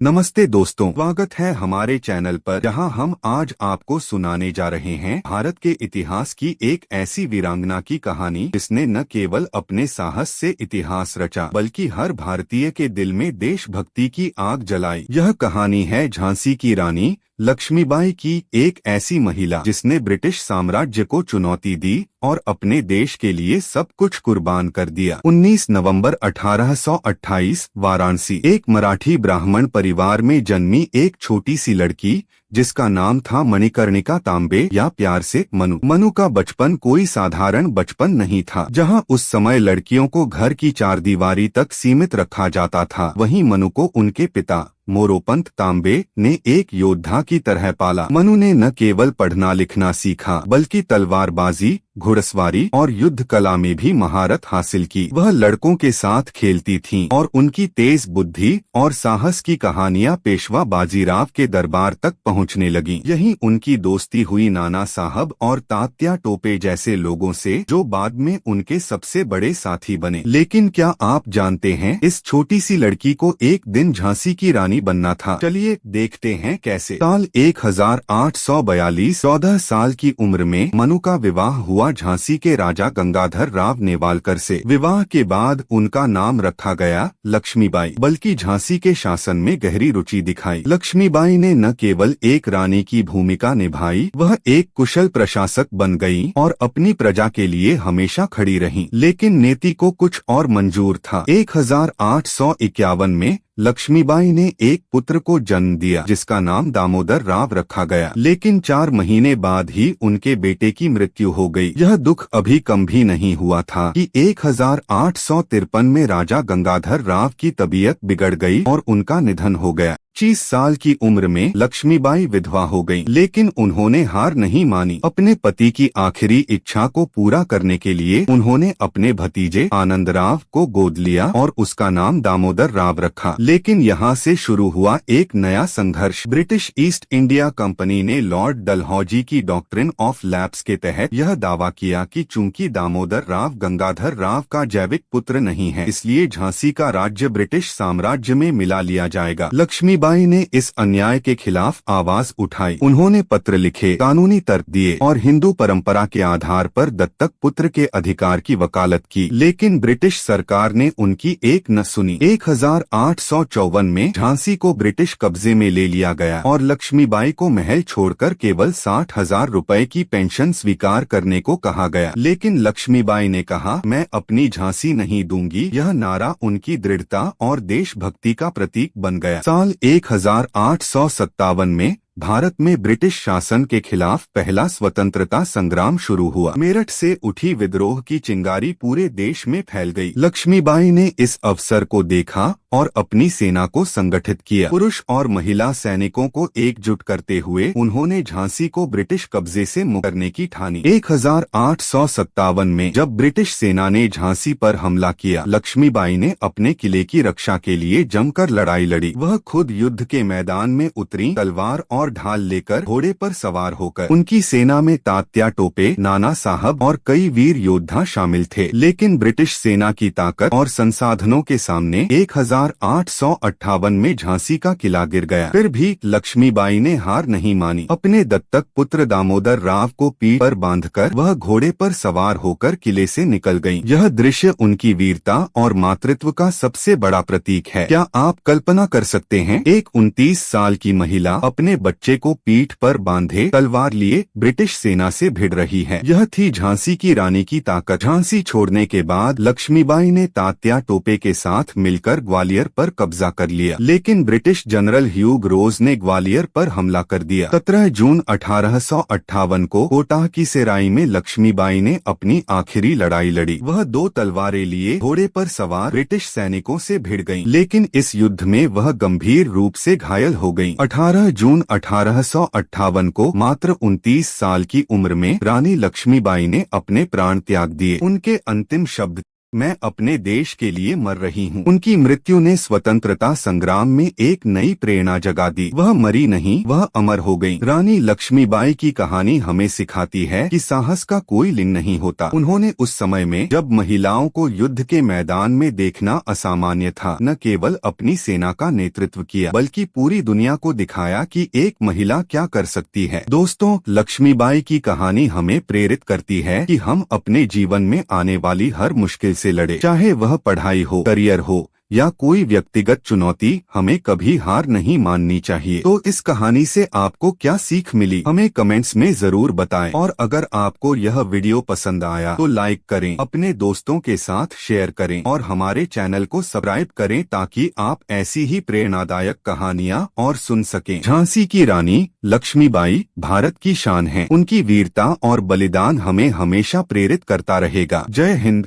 नमस्ते दोस्तों, स्वागत है हमारे चैनल पर, जहां हम आज आपको सुनाने जा रहे हैं भारत के इतिहास की एक ऐसी वीरांगना की कहानी जिसने न केवल अपने साहस से इतिहास रचा बल्कि हर भारतीय के दिल में देशभक्ति की आग जलाई। यह कहानी है झांसी की रानी लक्ष्मीबाई की, एक ऐसी महिला जिसने ब्रिटिश साम्राज्य को चुनौती दी और अपने देश के लिए सब कुछ कुर्बान कर दिया। 19 नवंबर 1828 वाराणसी, एक मराठी ब्राह्मण परिवार में जन्मी एक छोटी सी लड़की जिसका नाम था मणिकर्णिका तांबे या प्यार से मनु। मनु का बचपन कोई साधारण बचपन नहीं था। जहां उस समय लड़कियों को घर की चारदीवारी तक सीमित रखा जाता था, वहीं मनु को उनके पिता मोरोपंत तांबे ने एक योद्धा की तरह पाला। मनु ने न केवल पढ़ना लिखना सीखा बल्कि तलवारबाजी, घुड़सवारी और युद्ध कला में भी महारत हासिल की। वह लड़कों के साथ खेलती थीं और उनकी तेज बुद्धि और साहस की कहानियां पेशवा बाजीराव के दरबार तक पहुंचने लगीं। यहीं उनकी दोस्ती हुई नाना साहब और तात्या टोपे जैसे लोगों से, जो बाद में उनके सबसे बड़े साथी बने। लेकिन क्या आप जानते हैं, इस छोटी सी लड़की को एक दिन झांसी की रानी बनना था। चलिए देखते हैं कैसे। साल 1842, 14 साल की उम्र में मनु का विवाह हुआ झांसी के राजा गंगाधर राव नेवालकर से। विवाह के बाद उनका नाम रखा गया लक्ष्मीबाई, बल्कि झांसी के शासन में गहरी रुचि दिखाई। लक्ष्मीबाई ने न केवल एक रानी की भूमिका निभाई, वह एक कुशल प्रशासक बन गई और अपनी प्रजा के लिए हमेशा खड़ी रहीं। लेकिन नीति को कुछ और मंजूर था। 1851 में लक्ष्मीबाई ने एक पुत्र को जन्म दिया जिसका नाम दामोदर राव रखा गया। लेकिन 4 महीने बाद ही उनके बेटे की मृत्यु हो गई। यह दुख अभी कम भी नहीं हुआ था कि 1853 में राजा गंगाधर राव की तबीयत बिगड़ गई और उनका निधन हो गया। 25 साल की उम्र में लक्ष्मीबाई विधवा हो गईं, लेकिन उन्होंने हार नहीं मानी। अपने पति की आखिरी इच्छा को पूरा करने के लिए उन्होंने अपने भतीजे आनंदराव को गोद लिया और उसका नाम दामोदर राव रखा। लेकिन यहाँ से शुरू हुआ एक नया संघर्ष। ब्रिटिश ईस्ट इंडिया कंपनी ने लॉर्ड डलहौजी की डॉक्ट्रिन ऑफ लैप्स के तहत यह दावा किया कि चूंकि दामोदर राव गंगाधर राव का जैविक पुत्र नहीं है, इसलिए झांसी का राज्य ब्रिटिश साम्राज्य में मिला लिया जाएगा। लक्ष्मीबाई ने इस अन्याय के खिलाफ आवाज उठाई। उन्होंने पत्र लिखे, कानूनी तर्क दिए और हिंदू परंपरा के आधार पर दत्तक पुत्र के अधिकार की वकालत की। लेकिन ब्रिटिश सरकार ने उनकी एक न सुनी। 1854 में झांसी को ब्रिटिश कब्जे में ले लिया गया और लक्ष्मीबाई को महल छोड़कर केवल 60,000 रुपए की पेंशन स्वीकार करने को कहा गया। लेकिन लक्ष्मीबाई ने कहा, मैं अपनी झांसी नहीं दूंगी। यह नारा उनकी दृढ़ता और देशभक्ति का प्रतीक बन गया। साल 1857 में भारत में ब्रिटिश शासन के खिलाफ पहला स्वतंत्रता संग्राम शुरू हुआ। मेरठ से उठी विद्रोह की चिंगारी पूरे देश में फैल गई। लक्ष्मीबाई ने इस अवसर को देखा और अपनी सेना को संगठित किया। पुरुष और महिला सैनिकों को एकजुट करते हुए उन्होंने झांसी को ब्रिटिश कब्जे से मुक्त करने की ठानी। 1857 में जब ब्रिटिश सेना ने झांसी पर हमला किया, लक्ष्मीबाई ने अपने किले की रक्षा के लिए जमकर लड़ाई लड़ी। वह खुद युद्ध के मैदान में उतरी, तलवार और ढाल लेकर, घोड़े पर सवार होकर। उनकी सेना में तात्या टोपे, नाना साहब और कई वीर योद्धा शामिल थे। लेकिन ब्रिटिश सेना की ताकत और संसाधनों के सामने 1858 में झांसी का किला गिर गया। फिर भी लक्ष्मीबाई ने हार नहीं मानी। अपने दत्तक पुत्र दामोदर राव को पीठ पर बांधकर वह घोड़े पर सवार होकर किले से निकल गईं। यह दृश्य उनकी वीरता और मातृत्व का सबसे बड़ा प्रतीक है। क्या आप कल्पना कर सकते हैं, एक 29 साल की महिला अपने बच्चे को पीठ पर बांधे तलवार लिए ब्रिटिश सेना से भिड़ रही है। यह थी झांसी की रानी की ताकत। झांसी छोड़ने के बाद लक्ष्मीबाई ने तात्या टोपे के साथ मिलकर ग्वालियर पर कब्जा कर लिया। लेकिन ब्रिटिश जनरल ह्यूग रोज ने ग्वालियर पर हमला कर दिया। 17 जून 1858 को कोटाह की सेराई में लक्ष्मीबाई ने अपनी आखिरी लड़ाई लड़ी। वह 2 तलवारें लिए घोड़े पर सवार ब्रिटिश सैनिकों से भिड़ गईं। लेकिन इस युद्ध में वह गंभीर रूप से घायल हो गईं। 18 जून 1858 को मात्र 29 साल की उम्र में रानी लक्ष्मीबाई ने अपने प्राण त्याग दिए। उनके अंतिम शब्द मैं अपने देश के लिए मर रही हूँ। उनकी मृत्यु ने स्वतंत्रता संग्राम में एक नई प्रेरणा जगा दी। वह मरी नहीं, वह अमर हो गई। रानी लक्ष्मीबाई की कहानी हमें सिखाती है कि साहस का कोई लिंग नहीं होता। उन्होंने उस समय में जब महिलाओं को युद्ध के मैदान में देखना असामान्य था, न केवल अपनी सेना का नेतृत्व किया बल्कि पूरी दुनिया को दिखाया कि एक महिला क्या कर सकती है। दोस्तों, लक्ष्मीबाई की कहानी हमें प्रेरित करती है कि हम अपने जीवन में आने वाली हर मुश्किल से लड़े, चाहे वह पढ़ाई हो, करियर हो या कोई व्यक्तिगत चुनौती। हमें कभी हार नहीं माननी चाहिए। तो इस कहानी से आपको क्या सीख मिली, हमें कमेंट्स में जरूर बताएं। और अगर आपको यह वीडियो पसंद आया तो लाइक करें, अपने दोस्तों के साथ शेयर करें और हमारे चैनल को सब्सक्राइब करें ताकि आप ऐसी ही प्रेरणादायक कहानियां और सुन सकें। झांसी की रानी लक्ष्मीबाई भारत की शान है। उनकी वीरता और बलिदान हमें हमेशा प्रेरित करता रहेगा। जय हिंद।